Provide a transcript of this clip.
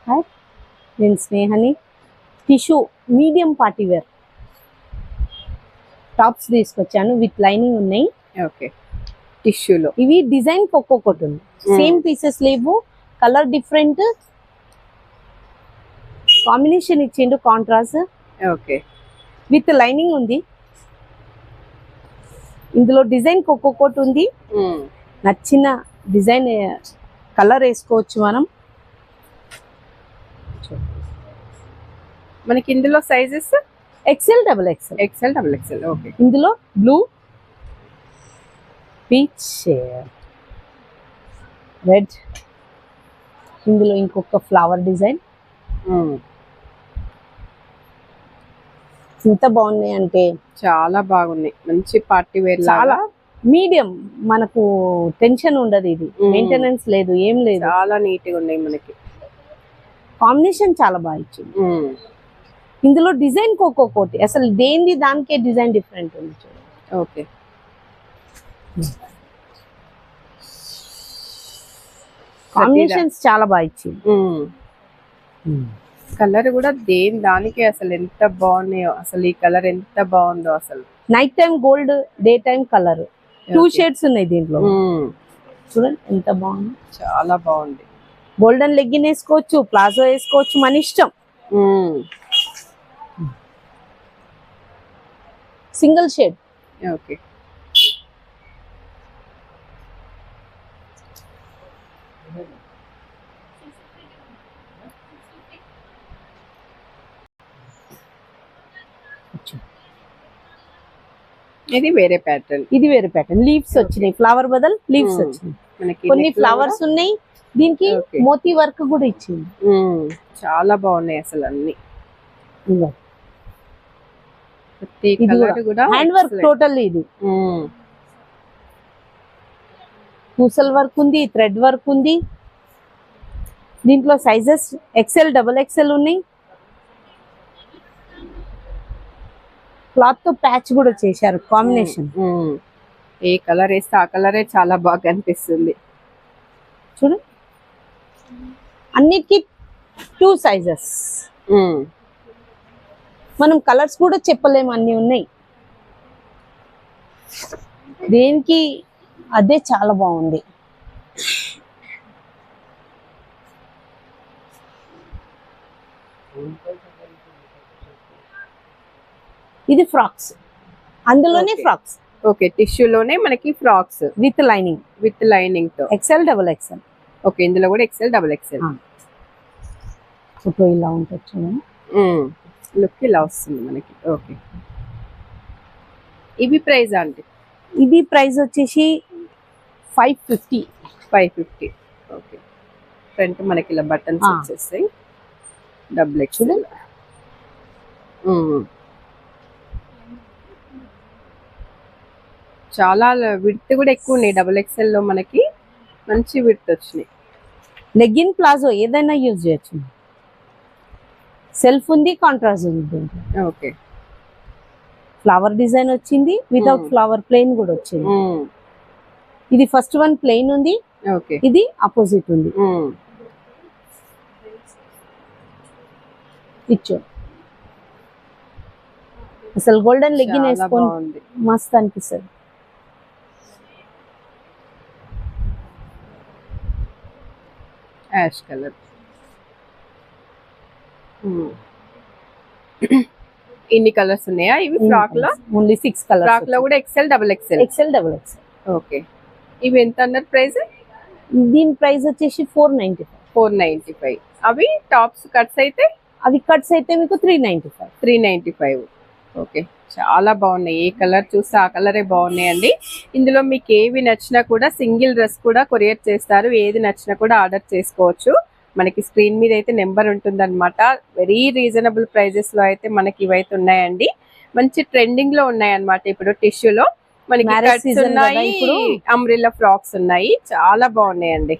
Hi, నేను స్నేహని. Tissue medium party wear tops తీసుకొచ్చాను, విత్ లైనింగ్ ఉన్నాయి. ఓకే, టిష్యూలో ఇవి డిజైన్ ఒక్కొక్కటి ఉంది, సేమ్ పీసెస్ లేవు, కలర్ డిఫరెంట్, కాంబినేషన్ ఇచ్చిండు కాంట్రాస్ట్. ఓకే, విత్ లైనింగ్ ఉంది. ఇందులో డిజైన్ ఒక్కొక్కటి ఉంది. నచ్చిన డిజైన్ కలర్ వేసుకోవచ్చు మనం. మనకి ఇందులో sizes XL, double XL, XL, double XL. Okay, ఇందులో బ్లూ, పీచ్, రెడ్, ఇందులో ఇంకొక ఫ్లవర్ డిజైన్. ఎంత బాగున్నాయి అంటే చాలా బాగున్నాయి, మంచి పార్టీ వేర్. చాలా మీడియం, మనకు టెన్షన్ ఉండదు, ఇది మెయింటెనెన్స్ లేదు, ఏం లేదు. చాలా నీట్ గా ఉన్నాయి. మనకి కాంబినేషన్ చాలా బాగా ఇచ్చింది. ఇందులో డిజైన్ ఒక్కొక్కటి, అసలు దేనిది దానికే డిజైన్ డిఫరెంట్ ఉంది. ఓకే, కాంబినేషన్స్ చాలా బాగా ఇచ్చింది. కలర్ కూడా దేని దానికి అసలు ఎంత బాగున్నాయో, అసలు ఈ కలర్ ఎంత బాగుందో అసలు. Night time gold, day time colour, 2 shades ఉన్నాయి దీంట్లో. చూడండి ఎంత బాగుంది, చాలా బాగుంది. గోల్డెన్ లెగ్గిన్ వేసుకోవచ్చు, ప్లాజో వేసుకోవచ్చు, మన ఇష్టం. Single shade. ఓకే, ఇది వేరే ప్యాటర్న్. ఇది వేరే ప్యాటర్న్, లీవ్స్ వచ్చినాయి, ఫ్లవర్ బదల్ లీవ్స్ వచ్చినాయి. కొన్ని ఫ్లవర్స్ ఉన్నాయి, దీనికి మోతీ వర్క్ కూడా ఇచ్చింది. చాలా బాగున్నాయి అసలు అన్ని. Hand work total. ఇది పూసల్ వర్క్ ఉంది, థ్రెడ్ వర్క్ ఉంది. దీంట్లో సైజెస్ ఎక్సెల్, డబుల్ ఎక్సెల్ ఉన్నాయి. క్లాత్ తో ప్యాచ్ కూడా చేశారు, కాంబినేషన్. ఏ కలర్ వేస్తే ఆ కలరే చాలా బాగా కనిపిస్తుంది. చూడు, అన్నిటికీ 2 సైజెస్. మనం కలర్స్ కూడా చెప్పలేము, అన్ని ఉన్నాయి. దేనికి అదే చాలా బాగుంది. ఇది ఫ్రాక్స్, అందులోనే ఫ్రాక్స్. ఓకే, టిష్యూలోనే మనకి frocks with lining, with lining తో. XL, double XL. ఓకే, ఇందులో కూడా ఎక్సెల్, డబుల్ ఎక్సెల్. ఫోటో ఇలా ఉంటుంది చూడండి, లుక్ ఇలా వస్తుంది మనకి. ఓకే, ఇవి ప్రైస్ అంటే? ఇది ప్రైస్ వచ్చేసి 550. 550. ఓకే, ఫ్రంట్ మనకి ఇలా బటన్స్ వచ్చేస్తాయి, డబుల్ ఎక్సెల్. చాలా విడ్త్ కూడా ఎక్కువ ఉన్నాయి, డబుల్ ఎక్సెల్ లో మనకి మంచి విడ్త్ వచ్చినాయి. లెగ్గిన్, ప్లాజో ఏదైనా యూజ్ చేయొచ్చు. సెల్ఫ్ ఉంది, కాంట్రాస్ట్ ఉంది. ఓకే, ఫ్లవర్ డిజైన్ వచ్చింది, వితౌట్ ఫ్లవర్, ప్లెయిన్ కూడా వచ్చింది. ఇది ఫస్ట్ వన్ ప్లెయిన్ ఉంది. ఓకే, ఇది అపోజిట్ ఉంది. ఇచ్చో అసలు గోల్డెన్ లెగ్గిన్ వేసుకొని మస్త్ అనిపిస్తుంది. Ash colour. ఇన్ని కలర్స్ ఉన్నాయా ఇవి ఫ్రాక్ లో? Only 6 colours. ఫ్రాక్ లో కూడా XL, double XL. XL, double XL. Okay, ఇవి ఎంత అన్నారు ప్రైస్? దీని ప్రైస్ వచ్చేసి 495. 495. అవి టాప్స్ కట్స్ అయితే? అవి కట్స్ అయితే మీకు 395. 395. ఓకే, చాలా బాగున్నాయి. ఏ కలర్ చూస్తే ఆ కలరే బాగున్నాయండి. ఇందులో మీకు ఏవి నచ్చినా కూడా సింగిల్ డ్రెస్ కూడా కొరియర్ చేస్తారు. ఏది నచ్చినా కూడా ఆర్డర్ చేసుకోవచ్చు. మనకి స్క్రీన్ మీద అయితే నెంబర్ ఉంటుందన్నమాట. వెరీ రీజనబుల్ ప్రైజెస్ లో అయితే మనకి ఇవైతే ఉన్నాయండి. మంచి ట్రెండింగ్ లో ఉన్నాయన్నమాట. ఇప్పుడు టిష్యూలో మనకి కట్స్ ఉన్నాయి, అంబ్రెల్లా ఫ్రాక్స్ ఉన్నాయి, చాలా బాగున్నాయండి.